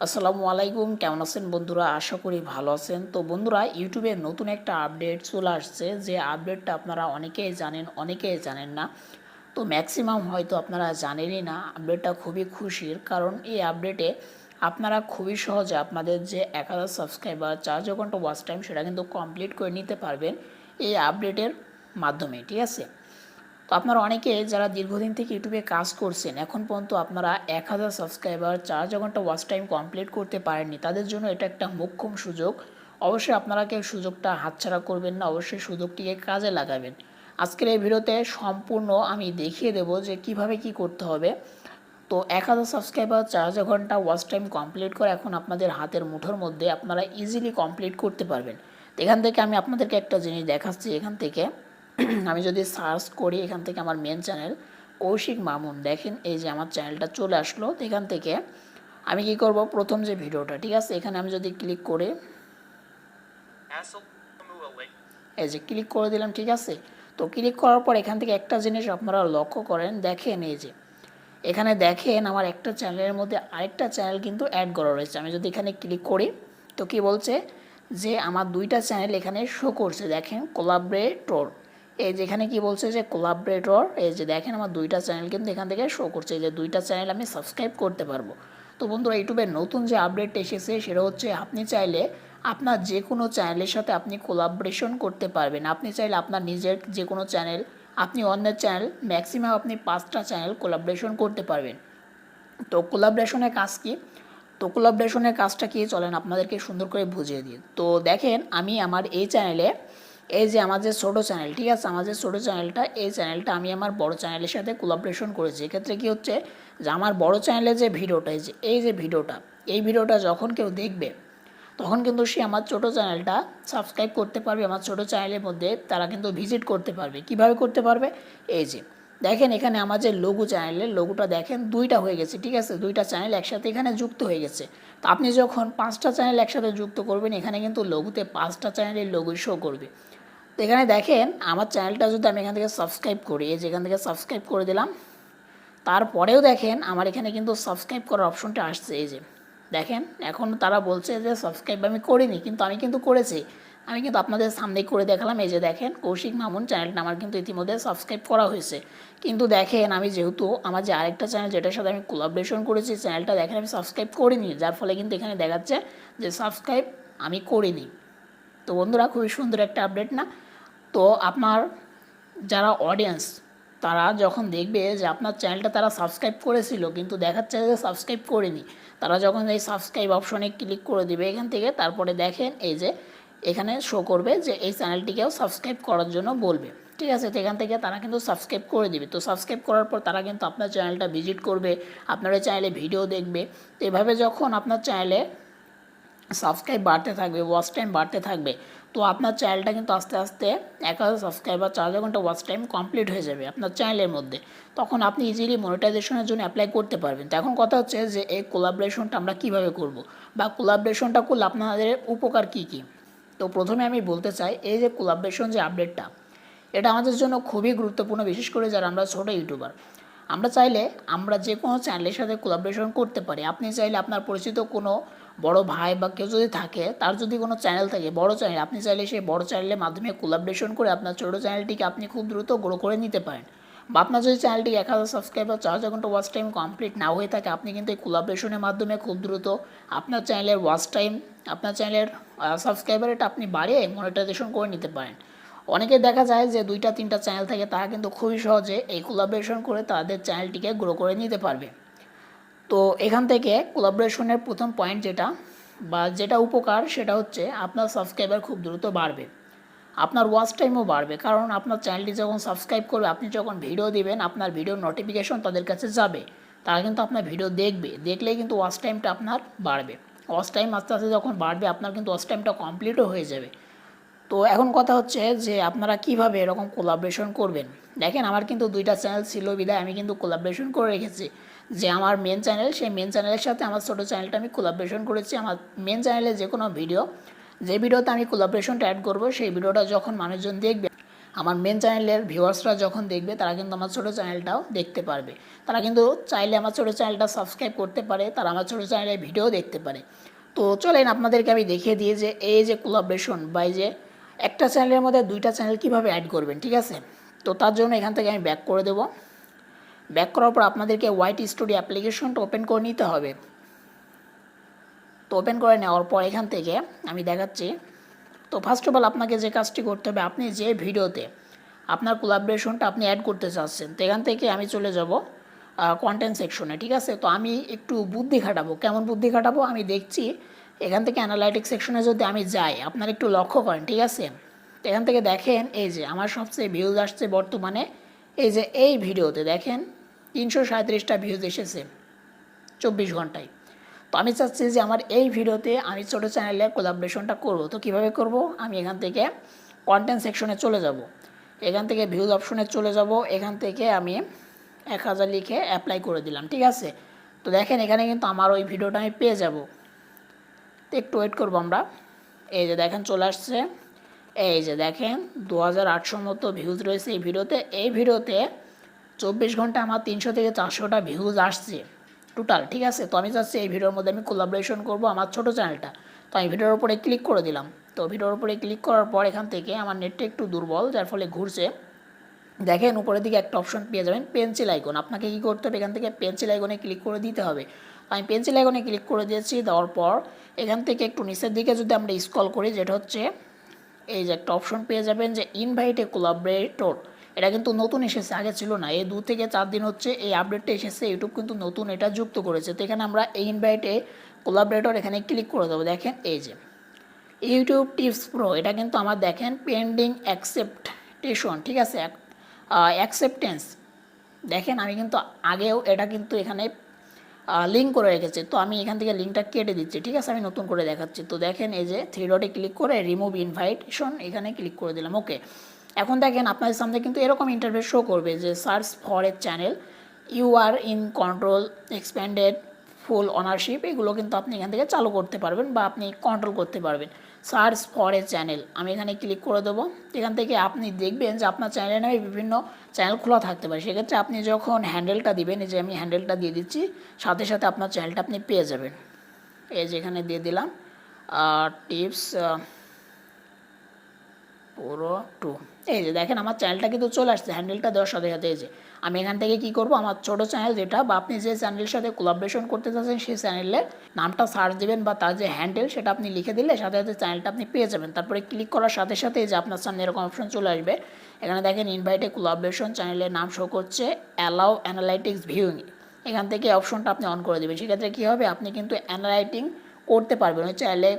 আসসালামু আলাইকুম, কেমন আছেন বন্ধুরা? আশা করি ভালো আছেন। তো বন্ধুরা, ইউটিউবে নতুন একটা আপডেট চলে আসছে, যে আপডেটটা আপনারা অনেকেই জানেন, অনেকেই জানেন না। তো ম্যাক্সিমাম হয়তো আপনারা জানেনই না। আপডেটটা খুবই খুশির, কারণ এই আপডেটে আপনারা খুবই সহজে আপনাদের যে 1000 সাবস্ক্রাইবার 4 ঘন্টা ওয়াচ টাইম সেটা কিন্তু কমপ্লিট করে নিতে পারবেন এই আপডেটের মাধ্যমে, ঠিক আছে? তো আপনারা অনেকে যারা দীর্ঘদিন থেকে ইউটিউবে কাজ করছেন, এখন পর্যন্ত আপনারা 1000 সাবস্ক্রাইবার 4 ঘন্টা ওয়াচ টাইম কমপ্লিট করতে পারেননি, তাদের জন্য এটা একটা মোক্ষম সুযোগ। অবশ্যই আপনারা কেউ সুযোগটা হাতছাড়া করবেন না, অবশ্যই সুযোগটিকে কাজে লাগাবেন। আজকের এই ভিডিওতে সম্পূর্ণ আমি দেখিয়ে দেব যে কিভাবে কি করতে হবে। তো 1000 সাবস্ক্রাইবার 4 ঘন্টা ওয়াচ টাইম কমপ্লিট করে এখন আপনাদের হাতের মুঠোর মধ্যে, আপনারা ইজিলি কমপ্লিট করতে পারবেন। তো এখান থেকে আমি আপনাদেরকে একটা জিনিস দেখাচ্ছি। এখান থেকে আমি যদি সার্চ করি, এখান থেকে আমার মেন চ্যানেল কৌশিক মামুন, দেখেন এই যে আমার চ্যানেলটা চলে আসলো। তো এখান থেকে আমি কি করব, প্রথম যে ভিডিওটা, ঠিক আছে, এখানে আমি যদি ক্লিক করি, এই যে ক্লিক করে দিলাম, ঠিক আছে। তো ক্লিক করার পর এখান থেকে একটা জিনিস আপনারা লক্ষ্য করেন, দেখেন এই যে এখানে দেখেন আমার একটা চ্যানেলের মধ্যে আরেকটা চ্যানেল কিন্তু অ্যাড করা রয়েছে। আমি যদি এখানে ক্লিক করি, তো কি বলছে যে আমার দুইটা চ্যানেল এখানে শো করছে, দেখেন কোলাবরেটর। এই যে এখানে কি বলছে যে কোলাবরেটর, এই যে দেখেন আমার দুইটা চ্যানেল কিন্তু এখান থেকে শো করছে, এই যে দুইটা চ্যানেল আমি সাবস্ক্রাইব করতে পারবো। তো বন্ধুরা, ইউটিউবের নতুন যে আপডেট এসেছে সেটা হচ্ছে আপনি চাইলে আপনার যে কোনো চ্যানেলের সাথে আপনি কোলাবরেশন করতে পারবেন। আপনি চাইলে আপনার নিজের যে কোনো চ্যানেল, আপনি অন্যের চ্যানেল, ম্যাক্সিমাম আপনি 5টা চ্যানেল কোলাবরেশন করতে পারবেন। তো কোলাবরেশনের কাজ কি? তো কোলাবরেশনের কাজটা কি, চলেন আপনাদেরকে সুন্দর করে বুঝিয়ে দিই। তো দেখেন আমি আমার এই চ্যানেলে, এই যে আমার যে ছোটো চ্যানেল, ঠিক আছে, আমার যে ছোটো চ্যানেলটা, এই চ্যানেলটা আমি আমার বড় চ্যানেলের সাথে কোলাবরেশন করেছি। এক্ষেত্রে কি হচ্ছে যে আমার বড় চ্যানেলে যে ভিডিওটা, এই যে ভিডিওটা, এই ভিডিওটা যখন কেউ দেখবে, তখন কিন্তু সে আমার ছোটো চ্যানেলটা সাবস্ক্রাইব করতে পারবে। আমার ছোটো চ্যানেলের মধ্যে তারা কিন্তু ভিজিট করতে পারবে। কিভাবে করতে পারবে? এই যে দেখেন এখানে আমার যে লঘু চ্যানেলের লোগোটা দেখেন দুইটা হয়ে গেছে, ঠিক আছে, দুইটা চ্যানেল একসাথে এখানে যুক্ত হয়ে গেছে। তো আপনি যখন 5টা চ্যানেল একসাথে যুক্ত করবেন, এখানে কিন্তু লঘুতে 5টা চ্যানেলের লোগো শো করবে। তো এখানে দেখেন আমার চ্যানেলটা যদি আমি এখান থেকে সাবস্ক্রাইব করি, এই যে এখান থেকে সাবস্ক্রাইব করে দিলাম, তারপরেও দেখেন আমার এখানে কিন্তু সাবস্ক্রাইব করার অপশনটা আসছে। এই যে দেখেন এখন তারা বলছে যে সাবস্ক্রাইব আমি করিনি, কিন্তু আমি কিন্তু করেছি। আমি কিন্তু আপনাদের সামনেই করে দেখালাম। এই যে দেখেন কৌশিক মামুন চ্যানেলটা আমার কিন্তু ইতিমধ্যে সাবস্ক্রাইব করা হয়েছে। কিন্তু দেখেন আমি যেহেতু আমার যে আরেকটা চ্যানেল যেটার সাথে আমি কোলাবরেশন করেছি, চ্যানেলটা দেখেন আমি সাবস্ক্রাইব করিনি, যার ফলে কিন্তু এখানে দেখাচ্ছে যে সাবস্ক্রাইব আমি করিনি। তো বন্ধুরা, খুবই সুন্দর একটা আপডেট না? তো আপনার যারা অডিয়েন্স, তারা যখন দেখবে যে আপনার চ্যানেলটা তারা সাবস্ক্রাইব করেছিল কিন্তু দেখাচ্ছে যে সাবস্ক্রাইব করেনি, তারা যখন এই সাবস্ক্রাইব অপশনে ক্লিক করে দিবে এখান থেকে, তারপরে দেখেন এই যে এখানে শো করবে যে এই চ্যানেলটিকেও সাবস্ক্রাইব করার জন্য বলবে, ঠিক আছে। তো এখান থেকে তারা কিন্তু সাবস্ক্রাইব করে দিবে। তো সাবস্ক্রাইব করার পর তারা কিন্তু আপনার চ্যানেলটা ভিজিট করবে, আপনার ওই চ্যানেলে ভিডিও দেখবে। তো এভাবে যখন আপনার চ্যানেলে সাবস্ক্রাইব বাড়তে থাকবে, ওয়াচ টাইম বাড়তে থাকবে, তো আপনার চ্যানেলটা কিন্তু আস্তে আস্তে 1000 সাবস্ক্রাইবার 4 ঘন্টা ওয়াচ টাইম কমপ্লিট হয়ে যাবে আপনার চ্যানেলের মধ্যে। তখন আপনি ইজিলি মনিটাইজেশনের জন্য অ্যাপ্লাই করতে পারবেন। তো এখন কথা হচ্ছে যে এই কোলাবরেশনটা আমরা কীভাবে করব, বা কোলাবরেশনটা করলে আপনাদের উপকার কী কী। তো প্রথমে আমি বলতে চাই, এই যে কোলাবরেশন যে আপডেটটা, এটা আমাদের জন্য খুবই গুরুত্বপূর্ণ, বিশেষ করে যারা আমরা ছোটো ইউটিউবার। আমরা চাইলে আমরা যে কোনো চ্যানেলের সাথে কোলাবরেশন করতে পারি। আপনি চাইলে আপনার পরিচিত কোনো বড় ভাই বা কেউ যদি থাকে, তার যদি কোনো চ্যানেল থাকে, বড় চ্যানেল, আপনি চাইলে সেই বড় চ্যানেলের মাধ্যমে কোলাবরেশন করে আপনার ছোটো চ্যানেলটিকে আপনি খুব দ্রুত গ্রো করে নিতে পারেন। বা আপনার যদি চ্যানেলটি 1000 সাবস্ক্রাইবার 4 ঘন্টা ওয়াচ টাইম কমপ্লিট না হয়ে থাকে, আপনি কিন্তু এই কোলাবরেশনের মাধ্যমে খুব দ্রুত আপনার চ্যানেলের ওয়াচ টাইম, আপনার চ্যানেলের সাবস্ক্রাইবার এটা আপনি বাড়িয়ে মনিটাইজেশন করে নিতে পারেন। অনেকে দেখা যায় যে 2টা 3টা চ্যানেল থাকে, তারা কিন্তু খুবই সহজে এই কোলাবরেশন করে তাদের চ্যানেলটিকে গ্রো করে নিতে পারবে। তো এখান থেকে কোলাবরেশনের প্রথম পয়েন্ট যেটা, বা যেটা উপকার, সেটা হচ্ছে আপনার সাবস্ক্রাইবার খুব দ্রুত বাড়বে, আপনার ওয়াচ টাইমও বাড়বে। কারণ আপনার চ্যানেলটি যখন সাবস্ক্রাইব করবে, আপনি যখন ভিডিও দিবেন, আপনার ভিডিওর নোটিফিকেশন তাদের কাছে যাবে, তারা কিন্তু আপনার ভিডিও দেখবে, দেখলেই কিন্তু ওয়াচ টাইমটা আপনার বাড়বে। ওয়াচ টাইম আস্তে আস্তে যখন বাড়বে, আপনার কিন্তু ওয়াচ টাইমটা কমপ্লিটও হয়ে যাবে। তো এখন কথা হচ্ছে যে আপনারা কিভাবে এরকম কোলাবরেশন করবেন। দেখেন আমার কিন্তু 2টা চ্যানেল ছিল বিধায় আমি কিন্তু কোলাবরেশন করে রেখেছি। যে আমার মেন চ্যানেল, সেই মেন চ্যানেলের সাথে আমার ছোটো চ্যানেলটা আমি কোলাবরেশন করেছি। আমার মেন চ্যানেলে যে কোনো ভিডিও, যে ভিডিওতে আমি কোলাবরেশনটা অ্যাড করব, সেই ভিডিওটা যখন মানুষজন দেখবে, আমার মেন চ্যানেলের ভিউয়ার্সরা যখন দেখবে তারা কিন্তু আমার ছোটো চ্যানেলটাও দেখতে পারবে। তারা কিন্তু চাইলে আমার ছোটো চ্যানেলটা সাবস্ক্রাইব করতে পারে, তারা আমার ছোটো চ্যানেলের ভিডিও দেখতে পারে। তো চলেন আপনাদেরকে আমি দেখিয়ে দিই যে এই যে কোলাবরেশন বা এই যে একটা চ্যানেলের মধ্যে দুইটা চ্যানেল কীভাবে অ্যাড করবেন, ঠিক আছে। তো তার জন্য এখান থেকে আমি ব্যাক করে দেবো। ব্যাক করার পর আপনাদেরকে ওয়াইট স্টুডিও অ্যাপ্লিকেশনটা ওপেন করে নিতে হবে। তো ওপেন করে নেওয়ার পর এখান থেকে আমি দেখাচ্ছি। তো ফার্স্ট অফ অল আপনাকে যে কাজটি করতে হবে, আপনি যে ভিডিওতে আপনার কোলাবরেশনটা আপনি অ্যাড করতে চাচ্ছেন, তো এখান থেকে আমি চলে যাব কন্টেন্ট সেকশনে, ঠিক আছে। তো আমি একটু বুদ্ধি খাটাবো। কেমন বুদ্ধি খাটাবো আমি দেখছি। এখান থেকে অ্যানালাইটিক্স সেকশনে যদি আমি যাই, আপনারা একটু লক্ষ্য করেন, ঠিক আছে। তো এখান থেকে দেখেন এই যে আমার সবচেয়ে ভিউজ আসছে বর্তমানে এই যে এই ভিডিওতে দেখেন 337টা ভিউজ এসেছে 24 ঘন্টায়। তো আমি চাচ্ছি যে আমার এই ভিডিওতে আমি ছোটো চ্যানেলে কোলাবরেশনটা করব। তো কীভাবে করব, আমি এখান থেকে কন্টেন্ট সেকশনে চলে যাব, এখান থেকে ভিউজ অপশনে চলে যাব, এখান থেকে আমি 1000 লিখে অ্যাপ্লাই করে দিলাম, ঠিক আছে। তো দেখেন এখানে কিন্তু আমার ওই ভিডিওটা আমি পেয়ে যাব। তো একটু ওয়েট করবো আমরা। এই যে দেখেন চলে আসছে। এই যে দেখেন 2800 মতো ভিউজ রয়েছে এই ভিডিওতে। এই ভিডিওতে 24 ঘন্টা আমার 300 থেকে 400টা ভিউজ আসছে টোটাল, ঠিক আছে। তো আমি চাচ্ছি এই ভিডিওর মধ্যে আমি কোলাবরেশন করব আমার ছোটো চ্যানেলটা। তো আমি ভিডিওর উপরে ক্লিক করে দিলাম। তো ভিডিওর উপরে ক্লিক করার পর এখান থেকে আমার নেটটা একটু দুর্বল, যার ফলে ঘুরছে। দেখেন উপরের দিকে একটা অপশন পেয়ে যাবেন পেন্সিল আইকন। আপনাকে কী করতে হবে, এখান থেকে পেন্সিল আইকনে ক্লিক করে দিতে হবে। আমি পেন্সিল আইকনে ক্লিক করে দিয়েছি। দেওয়ার পর এখান থেকে একটু নিচের দিকে যদি আমরা স্ক্রল করি, যেটা হচ্ছে এই যে একটা অপশন পেয়ে যাবেন যে ইনভাইট এ কোলাবরেটর। এটা কিন্তু নতুন এসেছে, আগে ছিল না। এই 2 থেকে 4 দিন হচ্ছে এই আপডেটটা এসেছে, ইউটিউব কিন্তু নতুন এটা যুক্ত করেছে। তো এখানে আমরা এই ইনভাইট এ কোলাবরেটর এখানে ক্লিক করে দেবো। দেখেন এই যে ইউটিউব টিপস প্রো, এটা কিন্তু আমার দেখেন পেন্ডিং অ্যাকসেপ্টেশন, ঠিক আছে, অ্যাকসেপ্টেন্স। দেখেন আমি কিন্তু আগেও এটা কিন্তু এখানে লিঙ্ক করে রেখেছি। তো আমি এখান থেকে লিঙ্কটা কেটে দিচ্ছি, ঠিক আছে। আমি নতুন করে দেখাচ্ছি। তো দেখেন এই যে 3 ডটে ক্লিক করে রিমুভ ইনভাইটেশন এখানে ক্লিক করে দিলাম, ওকে। এখন দেখেন আপনাদের সামনে কিন্তু এরকম ইন্টারফেস শো করবে যে search for a channel, you are in control, expanded, full ownership, এগুলো কিন্তু আপনি এখান থেকে চালু করতে পারবেন বা আপনি কন্ট্রোল করতে পারবেন। সার্চ ফর এ চ্যানেল আমি এখানে ক্লিক করে দেবো। এখান থেকে আপনি দেখবেন যে আপনার চ্যানেলের নামে বিভিন্ন চ্যানেল খোলা থাকতে পারে। সেক্ষেত্রে আপনি যখন হ্যান্ডেলটা দিবেন, এই যে আমি হ্যান্ডেলটা দিয়ে দিচ্ছি, সাথে সাথে আপনার চ্যানেলটা আপনি পেয়ে যাবেন। এই যে এখানে দিয়ে দিলাম টিপস পুরো 2। এই যে দেখেন আমার চ্যানেলটা কিন্তু চলে আসছে হ্যান্ডেলটা দেওয়ার সাথে সাথে। এই যে আমি এখান থেকে কি করব, আমার ছোটো চ্যানেল যেটা বা আপনি যে চ্যানেলের সাথে কোলাবরেশন করতে চাচ্ছেন সেই চ্যানেলের নামটা সার্চ দেবেন বা তার যে হ্যান্ডেল সেটা আপনি লিখে দিলে সাথে সাথে চ্যানেলটা আপনি পেয়ে যাবেন। তারপরে ক্লিক করার সাথে সাথে যে আপনার সামনে এরকম অপশন চলে আসবে। এখানে দেখেন ইনভাইটে কোলাবরেশন, চ্যানেলের নাম শো করছে অ্যালাউ অ্যানালাইটিক্স ভিউইং। এখান থেকে অপশনটা আপনি অন করে দেবেন। সেক্ষেত্রে কী হবে, আপনি কিন্তু অ্যানালাইটিং করতে পারবেন ওই চ্যানেলে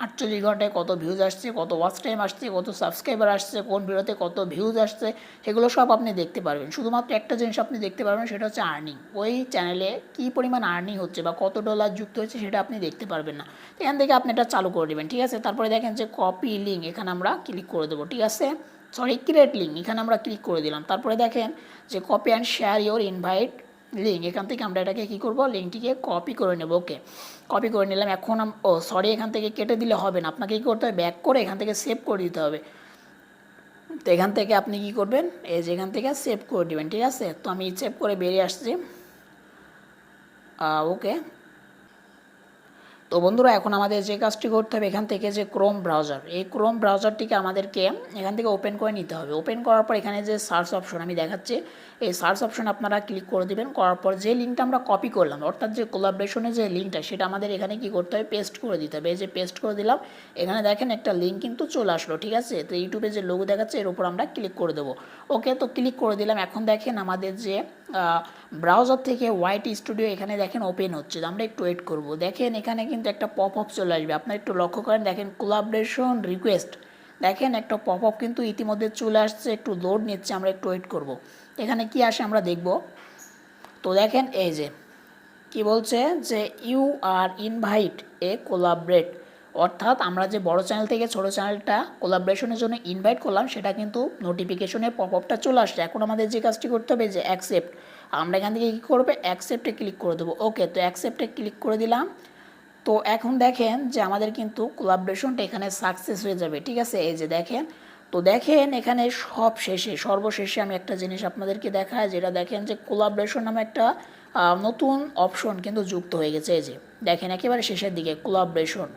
48 ঘন্টায় কত ভিউজ আসছে, কত ওয়াচ টাইম আসছে, কত সাবস্ক্রাইবার আসছে, কোন ভিডিওতে কত ভিউজ আসছে, সেগুলো সব আপনি দেখতে পারবেন। শুধুমাত্র একটা জিনিস আপনি দেখতে পারবেন, সেটা হচ্ছে আর্নিং। ওই চ্যানেলে কী পরিমাণ আর্নিং হচ্ছে বা কত ডলার যুক্ত হচ্ছে সেটা আপনি দেখতে পারবেন না। এখান থেকে আপনি এটা চালু করে দেবেন, ঠিক আছে। তারপরে দেখেন যে কপি লিঙ্ক, এখানে আমরা ক্লিক করে দেবো, ঠিক আছে। সরি, ক্রিয়েট লিঙ্ক, এখানে আমরা ক্লিক করে দিলাম। তারপরে দেখেন যে copy and share your invite link, এখান থেকে আমরা এটাকে কী করবো, লিঙ্কটিকে কপি করে নেব, ওকে। কপি করে নিলাম। এখন সরি, এখান থেকে কেটে দিলে হবে না, আপনাকে কী করতে হবে, ব্যাক করে এখান থেকে সেভ করে দিতে হবে। তো এখান থেকে আপনি কী করবেন, এই যে এখান থেকে সেভ করে দেবেন, ঠিক আছে। তো আমি সেভ করে বেরিয়ে আসছি, ওকে। তো বন্ধুরা এখন আমাদের যে কাজটি করতে হবে, এখান থেকে যে ক্রোম ব্রাউজার, এই ক্রোম ব্রাউজারটিকে আমাদেরকে এখান থেকে ওপেন করে নিতে হবে। ওপেন করার পর এখানে যে সার্চ অপশন আমি দেখাচ্ছি, এই সার্চ অপশন আপনারা ক্লিক করে দেবেন। করার পর যে লিঙ্কটা আমরা কপি করলাম, অর্থাৎ যে কোলাবরেশনের যে লিঙ্কটা, সেটা আমাদের এখানে কি করতে হবে, পেস্ট করে দিতে হবে। এই যে পেস্ট করে দিলাম, এখানে দেখেন একটা লিঙ্ক কিন্তু চলে আসলো, ঠিক আছে। তো ইউটিউবে যে লোগো দেখাচ্ছে এর উপর আমরা ক্লিক করে দেবো, ওকে। তো ক্লিক করে দিলাম। এখন দেখেন আমাদের যে ব্রাউজার থেকে ওয়াইট স্টুডিও এখানে দেখেন ওপেন হচ্ছে। আমরা একটু ওয়েট করব। দেখেন এখানে কিন্তু একটা পপ আপ চলে আসবে, আপনারা একটু লক্ষ্য করেন। দেখেন কোলাবরেশন রিকোয়েস্ট, দেখেন একটা পপ আপ কিন্তু ইতিমধ্যে চলে আসছে, একটু লোড নিচ্ছে, আমরা একটু ওয়েট করব। এখানে কি আসে আমরা দেখব। তো দেখেন এই যে কি বলছে যে you are invite a collaborate, অর্থাৎ আমরা যে বড় চ্যানেল থেকে ছোটো চ্যানেলটা কোলাবরেশনের জন্য ইনভাইট করলাম, সেটা কিন্তু নোটিফিকেশনে পপ আপটা চলে আসছে। এখন আমাদের যে কাজটি করতে হবে যে অ্যাকসেপ্ট, আমরা এখান থেকে কী করবে, অ্যাকসেপ্টে ক্লিক করে দেবো, ওকে। তো অ্যাকসেপ্টে ক্লিক করে দিলাম। তো এখন দেখেন যে আমাদের কিন্তু কোলাবরেশনটা এখানে সাকসেস হয়ে যাবে, ঠিক আছে। এই যে দেখেন তো দেখেন এখানে সর্বশেষে আমি একটা জিনিস আপনাদেরকে দেখাই, যেটা দেখেন যে কোলাবরেশন নামে একটা নতুন অপশন কিন্তু যুক্ত হয়ে গেছে। এই যে দেখেন একেবারে শেষের দিকে কোলাবরেশন,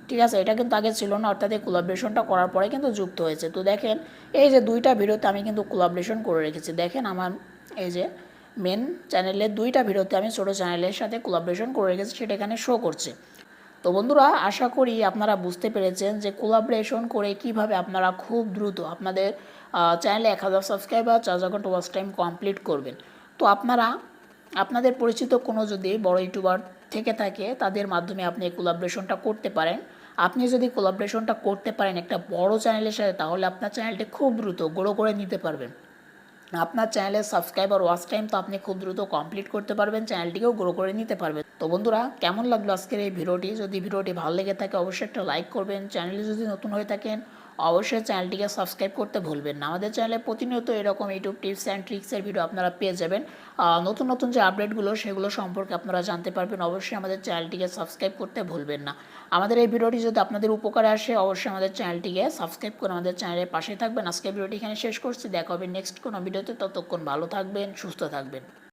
ঠিক আছে, এটা কিন্তু আগে ছিল না, অর্থাৎ এই কোলাবরেশনটা করার পরে কিন্তু যুক্ত হয়েছে। তো দেখেন এই যে দুইটা ভিডিওতে আমি কিন্তু কোলাবরেশন করে রেখেছি। দেখেন আমার এই যে মেন চ্যানেলের দুইটা ভিডিওতে আমি ছোটো চ্যানেলের সাথে কোলাবরেশন করে রেখেছি, সেটা এখানে শো করছে। তো বন্ধুরা, আশা করি আপনারা বুঝতে পেরেছেন যে কোলাবরেশন করে কিভাবে আপনারা খুব দ্রুত আপনাদের চ্যানেলে 1000 সাবস্ক্রাইবার 4000 ঘন্টা ওয়াচ টাইম কমপ্লিট করবেন। তো আপনারা আপনাদের পরিচিত কোনো যদি বড় ইউটিউবার থেকে থাকে, তাদের মাধ্যমে আপনি এই কোলাবরেশনটা করতে পারেন। আপনি যদি কোলাবরেশনটা করতে পারেন একটা বড় চ্যানেলের সাথে, তাহলে আপনার চ্যানেলটি খুব দ্রুত গ্রো করে নিতে পারবেন। আপনার চ্যানেলের সাবস্ক্রাইবার ওয়াচ টাইম তো আপনি খুব দ্রুত কমপ্লিট করতে পারবেন, চ্যানেলটিকেও গ্রো করে নিতে পারবেন। তো বন্ধুরা, কেমন লাগলো আজকের এই ভিডিওটি? যদি ভিডিওটি ভালো লেগে থাকে অবশ্যই একটা লাইক করবেন। চ্যানেলে যদি নতুন হয়ে থাকেন অবশ্যই চ্যানেলটিকে সাবস্ক্রাইব করতে ভুলবেন না। আমাদের চ্যানেলে প্রতিনিয়ত এরকম ইউটিউব টিপস অ্যান্ড ট্রিক্সের ভিডিও আপনারা পেয়ে যাবেন। নতুন নতুন যে আপডেটগুলো সেগুলো সম্পর্কে আপনারা জানতে পারবেন। অবশ্যই আমাদের চ্যানেলটিকে সাবস্ক্রাইব করতে ভুলবেন না। আমাদের এই ভিডিওটি যদি আপনাদের উপকারে আসে অবশ্যই আমাদের চ্যানেলটিকে সাবস্ক্রাইব করে আমাদের চ্যানেলের পাশে থাকবেন। আজকের ভিডিওটি এখানে শেষ করছি, দেখা হবে নেক্সট কোনো ভিডিওতে। ততক্ষণ ভালো থাকবেন, সুস্থ থাকবেন।